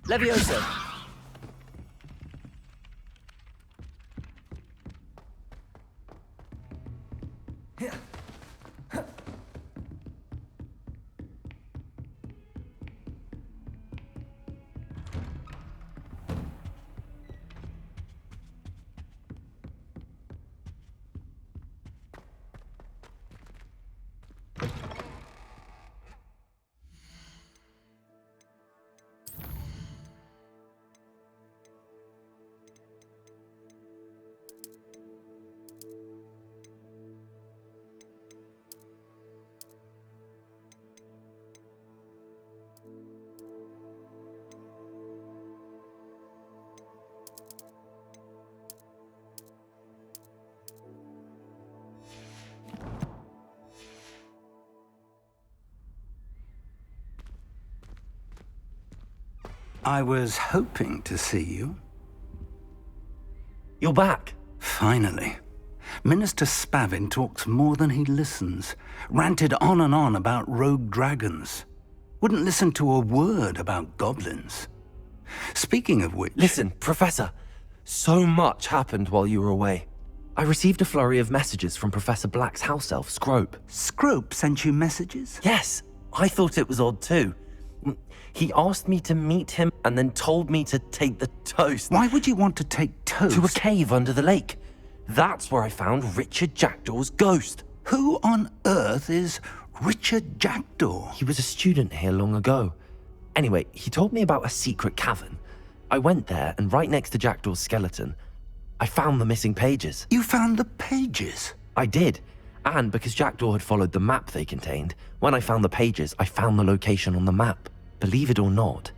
Levioso! I was hoping to see you. You're back. Finally. Minister Spavin talks more than he listens. Ranted on and on about rogue dragons. Wouldn't listen to a word about goblins. Speaking of which... Listen, Professor. So much happened while you were away. I received a flurry of messages from Professor Black's house elf, Scrope. Scrope sent you messages? Yes, I thought it was odd too. He asked me to meet him and then told me to take the toast. Why would you want to take toast? To a cave under the lake. That's where I found Richard Jackdaw's ghost. Who on earth is Richard Jackdaw? He was a student here long ago. Anyway, he told me about a secret cavern. I went there, and right next to Jackdaw's skeleton, I found the missing pages. You found the pages? I did. And because Jackdaw had followed the map they contained, when I found the pages, I found the location on the map. Believe it or not,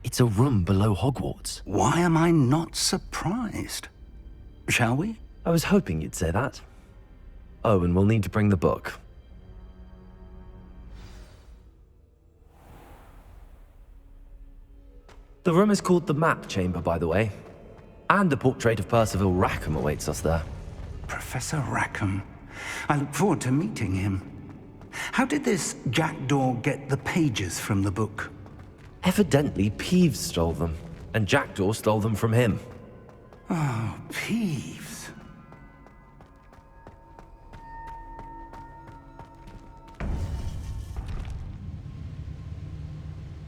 it's a room below Hogwarts. Why am I not surprised? Shall we? I was hoping you'd say that. Oh, and we'll need to bring the book. The room is called the Map Chamber, by the way. And a portrait of Percival Rackham awaits us there. Professor Rackham. I look forward to meeting him. How did this Jackdaw get the pages from the book? Evidently, Peeves stole them, and Jackdaw stole them from him. Oh, Peeves.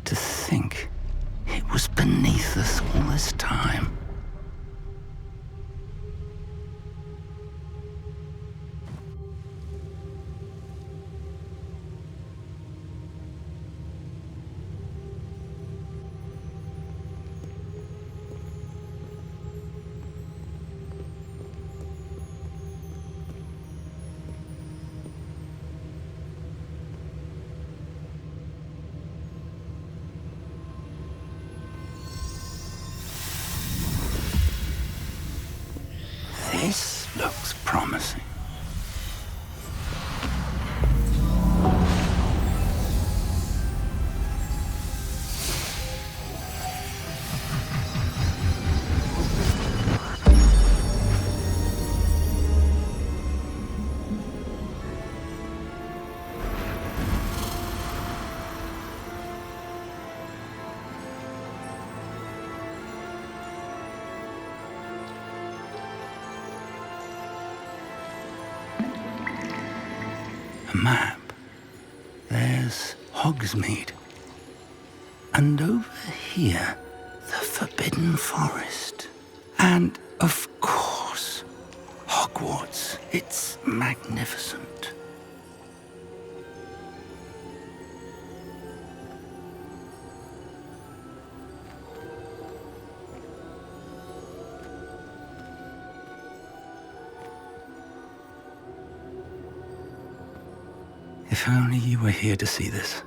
To think it was beneath us all this time. This looks promising. A map. There's Hogsmeade. And over here, the Forbidden Forest. And, of course, Hogwarts. It's magnificent. If only you were here to see this.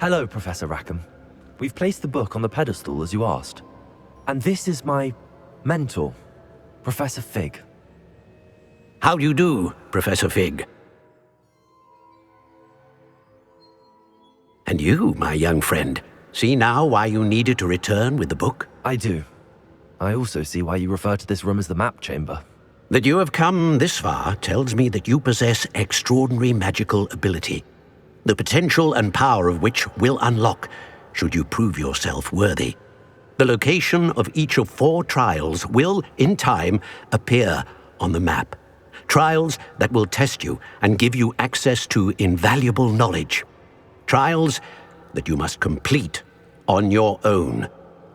Hello, Professor Rackham. We've placed the book on the pedestal as you asked. And this is my mentor, Professor Fig. How do you do, Professor Fig? And you, my young friend, see now why you needed to return with the book? I do. I also see why you refer to this room as the map chamber. That you have come this far tells me that you possess extraordinary magical ability, the potential and power of which will unlock should you prove yourself worthy. The location of each of 4 trials will, in time, appear on the map. Trials that will test you and give you access to invaluable knowledge. Trials that you must complete on your own.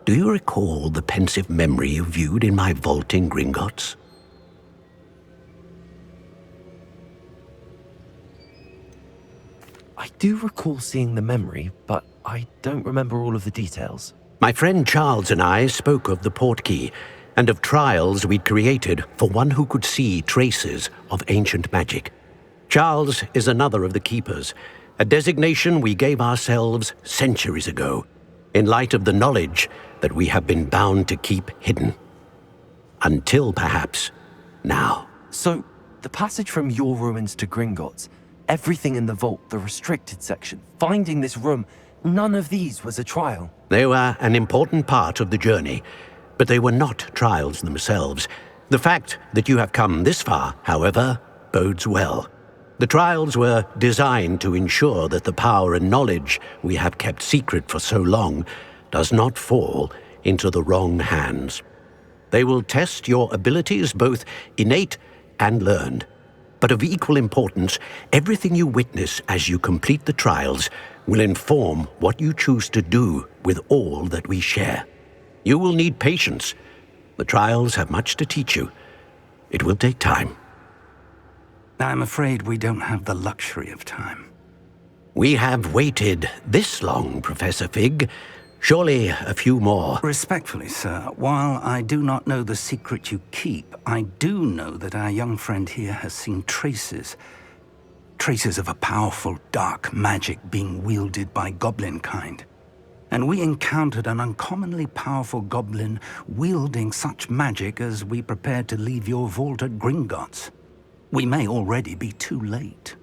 Do you recall the pensive memory you viewed in my vault in Gringotts? I do recall seeing the memory, but I don't remember all of the details. My friend Charles and I spoke of the portkey and of trials we'd created for one who could see traces of ancient magic. Charles is another of the keepers, a designation we gave ourselves centuries ago, in light of the knowledge that we have been bound to keep hidden. Until perhaps now. So, the passage from your ruins to Gringotts, everything in the vault, the restricted section, finding this room, none of these was a trial. They were an important part of the journey, but they were not trials themselves. The fact that you have come this far, however, bodes well. The trials were designed to ensure that the power and knowledge we have kept secret for so long does not fall into the wrong hands. They will test your abilities, both innate and learned. But of equal importance, everything you witness as you complete the trials will inform what you choose to do with all that we share. You will need patience. The trials have much to teach you. It will take time. I'm afraid we don't have the luxury of time. We have waited this long, Professor Fig. Surely a few more. Respectfully, sir, while I do not know the secret you keep, I do know that our young friend here has seen traces of a powerful dark magic being wielded by goblin kind. And we encountered an uncommonly powerful goblin wielding such magic as we prepared to leave your vault at Gringotts. We may already be too late.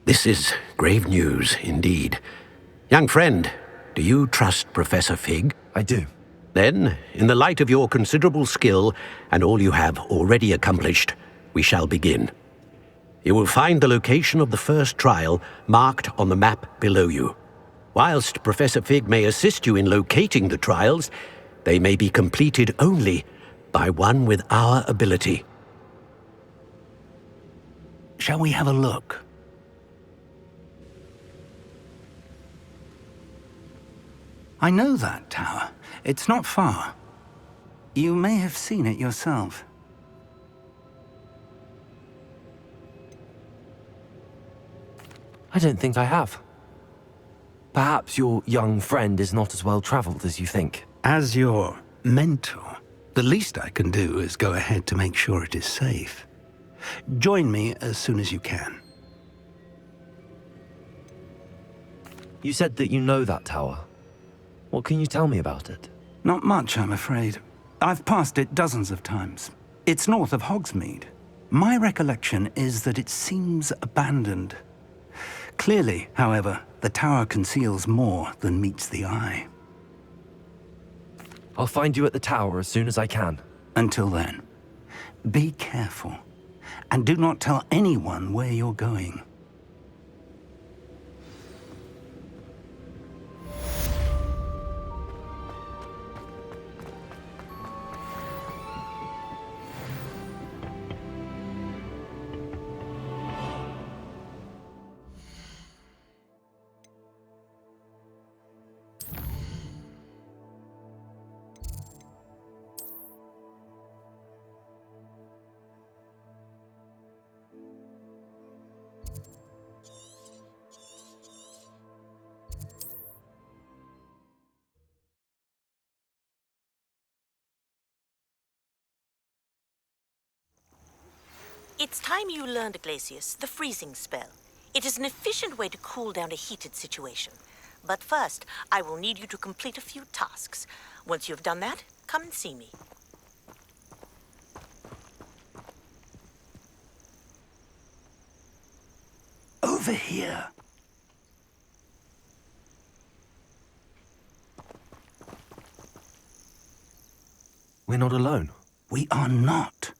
This is grave news indeed. Young friend, do you trust Professor Fig? I do. Then, in the light of your considerable skill and all you have already accomplished, we shall begin. You will find the location of the first trial marked on the map below you. Whilst Professor Fig may assist you in locating the trials, they may be completed only by one with our ability. Shall we have a look? I know that tower. It's not far. You may have seen it yourself. I don't think I have. Perhaps your young friend is not as well traveled as you think. As your mentor, the least I can do is go ahead to make sure it is safe. Join me as soon as you can. You said that you know that tower. What can you tell me about it? Not much, I'm afraid. I've passed it dozens of times. It's north of Hogsmeade. My recollection is that it seems abandoned. Clearly, however, the tower conceals more than meets the eye. I'll find you at the tower as soon as I can. Until then, be careful, and do not tell anyone where you're going. It's time you learned, Glacius, the freezing spell. It is an efficient way to cool down a heated situation. But first, I will need you to complete a few tasks. Once you've done that, come and see me. Over here. We're not alone. We are not.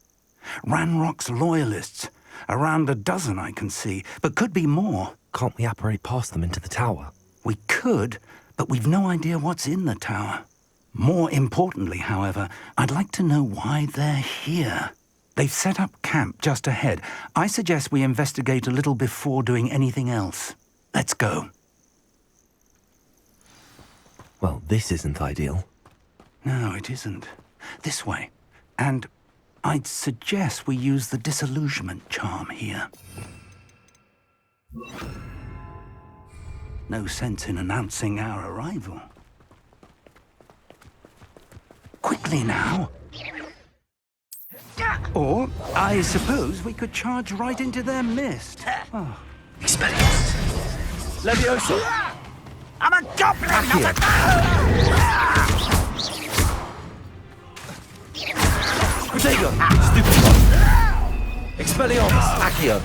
Ranrock's loyalists. Around a dozen I can see, but could be more. Can't we apparate past them into the tower? We could, but we've no idea what's in the tower. More importantly, however, I'd like to know why they're here. They've set up camp just ahead. I suggest we investigate a little before doing anything else. Let's go. Well, this isn't ideal. No, it isn't. This way. And I'd suggest we use the disillusionment charm here. No sense in announcing our arrival. Quickly now. Or, I suppose we could charge right into their mist. Oh. Expelliarmus! Levioso! I'm a goblin, not a... Protego! Stupid! Expelliarmus! Accio!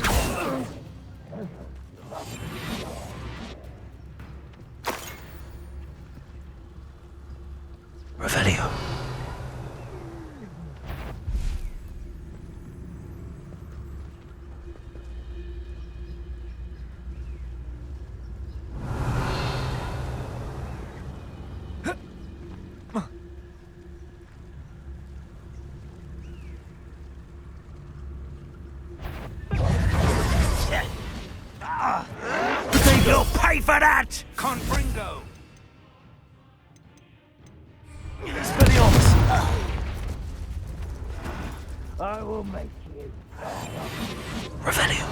Revelio. You'll pay for that! Confringo! Expelliarmus! I will make you. Revelio.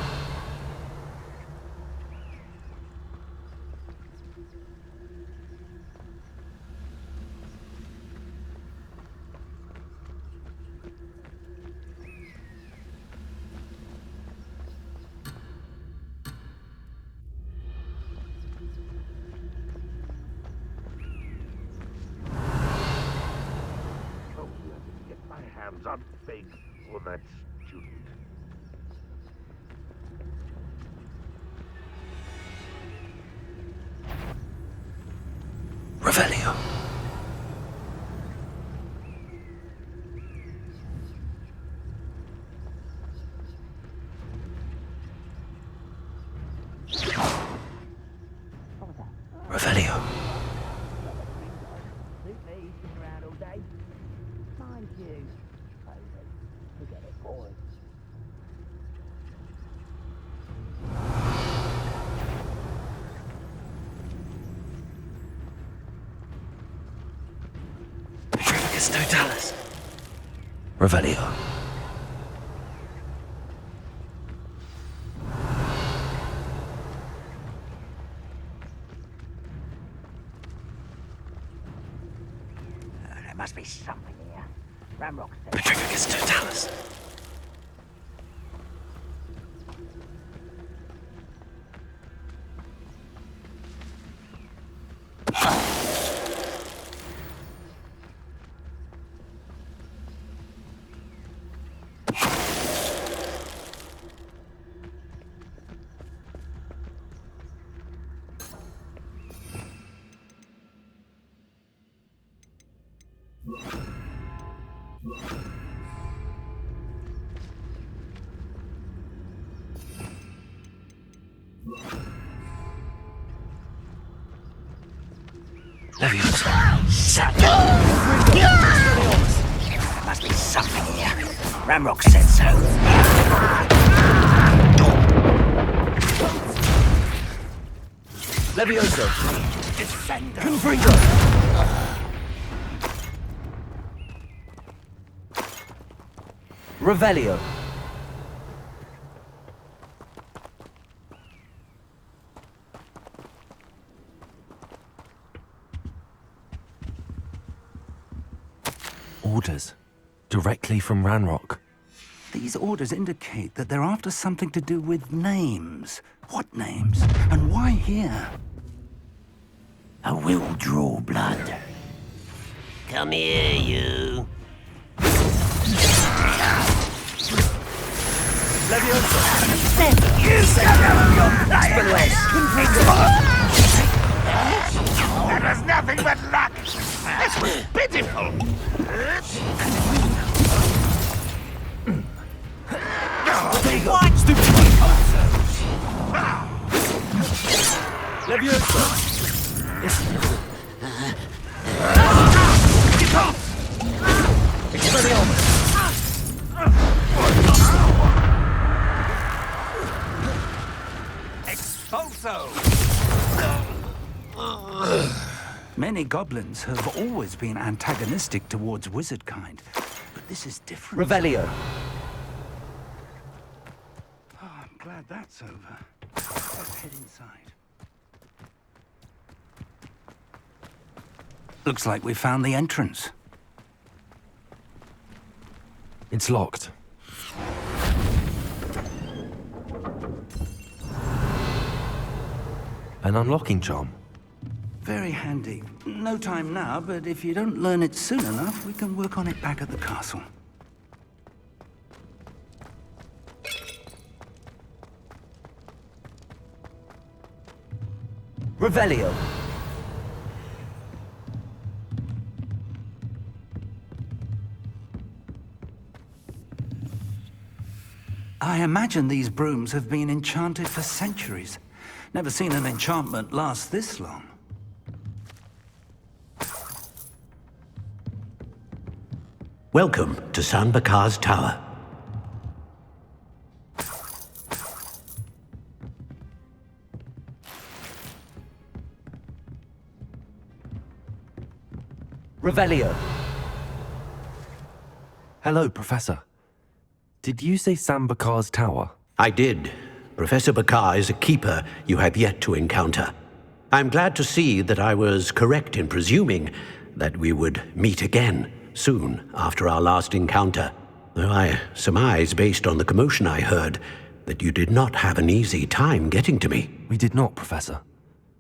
Get my hands on big for that student. Revelio. Revelio. Mind you. Forget it, boy. Petrificus totalis. Revelio. There must be something here. Ramrock said. Petrificus totalis. Levioso. There must be something here. Ramrock said so. Levioso. Defender. Confringo. Revelio. Orders. Directly from Ranrock. These orders indicate that they're after something to do with names. What names? And why here? will draw blood. Come here, you. That was nothing but luck! This was pitiful! Many goblins have always been antagonistic towards wizard kind, but this is different. Revelio. Oh, I'm glad that's over. Let's head inside. Looks like we found the entrance. It's locked. An unlocking charm. Very handy. No time now, but if you don't learn it soon enough, we can work on it back at the castle. Revelio. I imagine these brooms have been enchanted for centuries. Never seen an enchantment last this long. Welcome to San Bakar's Tower. Revelio. Hello, Professor. Did you say Sam Bakar's tower? I did. Professor Bakar is a keeper you have yet to encounter. I'm glad to see that I was correct in presuming that we would meet again soon after our last encounter, though I surmise, based on the commotion I heard, that you did not have an easy time getting to me. We did not, Professor.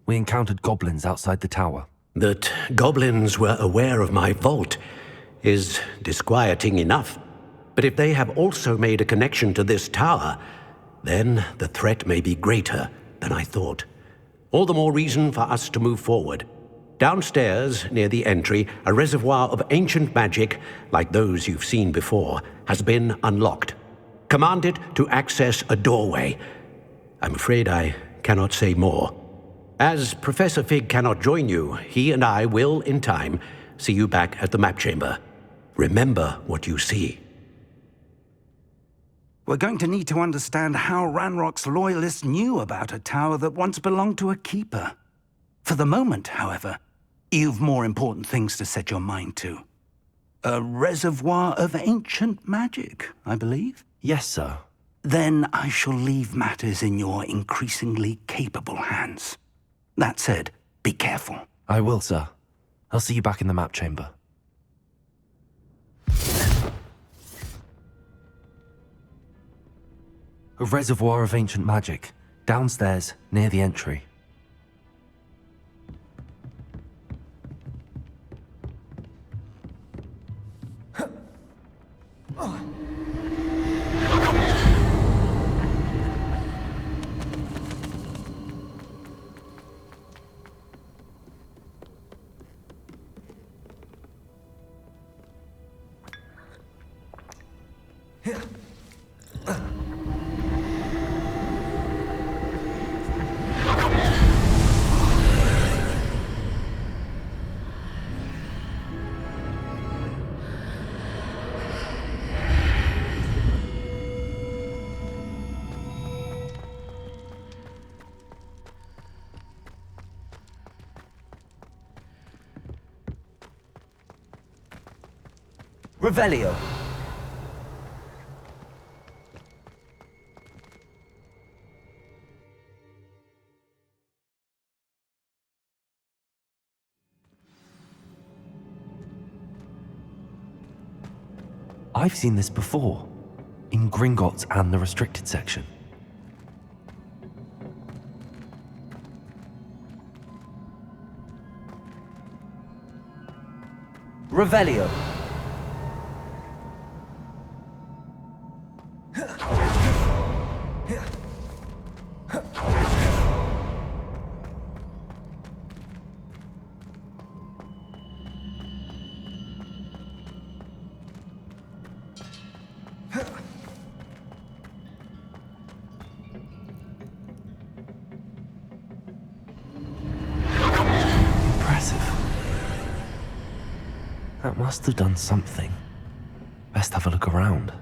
We encountered goblins outside the tower. That goblins were aware of my vault is disquieting enough. But if they have also made a connection to this tower, then the threat may be greater than I thought. All the more reason for us to move forward. Downstairs, near the entry, a reservoir of ancient magic, like those you've seen before, has been unlocked. Command it to access a doorway. I'm afraid I cannot say more. As Professor Fig cannot join you, he and I will, in time, see you back at the map chamber. Remember what you see. We're going to need to understand how Ranrock's loyalists knew about a tower that once belonged to a keeper. For the moment, however, you've more important things to set your mind to. A reservoir of ancient magic, I believe? Yes, sir. Then I shall leave matters in your increasingly capable hands. That said, be careful. I will, sir. I'll see you back in the map chamber. A reservoir of ancient magic, downstairs, near the entry. Revelio. I've seen this before, in Gringotts and the restricted section. Revelio. Impressive. That must have done something. Best have a look around.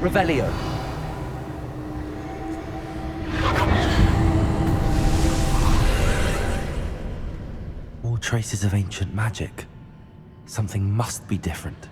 Revelio. More traces of ancient magic. Something must be different.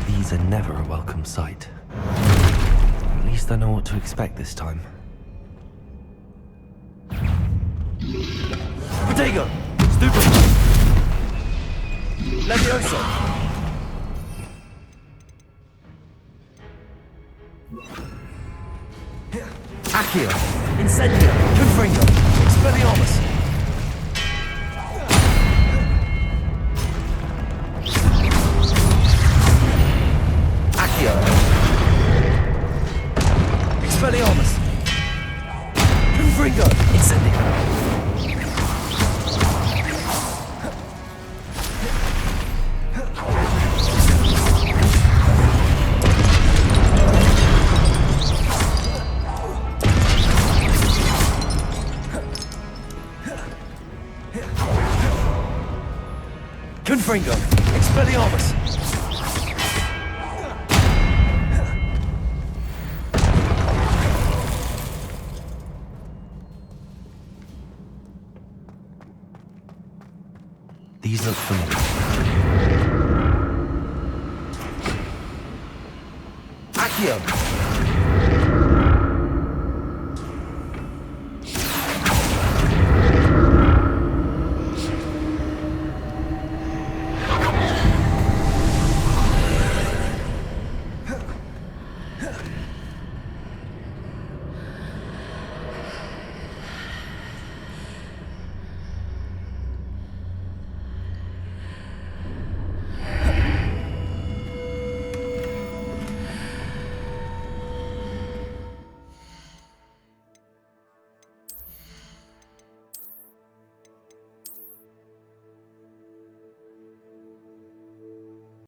These are never a welcome sight. At least I know what to expect this time. Protego. Stupid. Levioso. Accio. Incendio. Confringo. Expelliarmus. Expelliarmus! Confringo! Incendio! Confringo! Expelliarmus! These look familiar. Accio!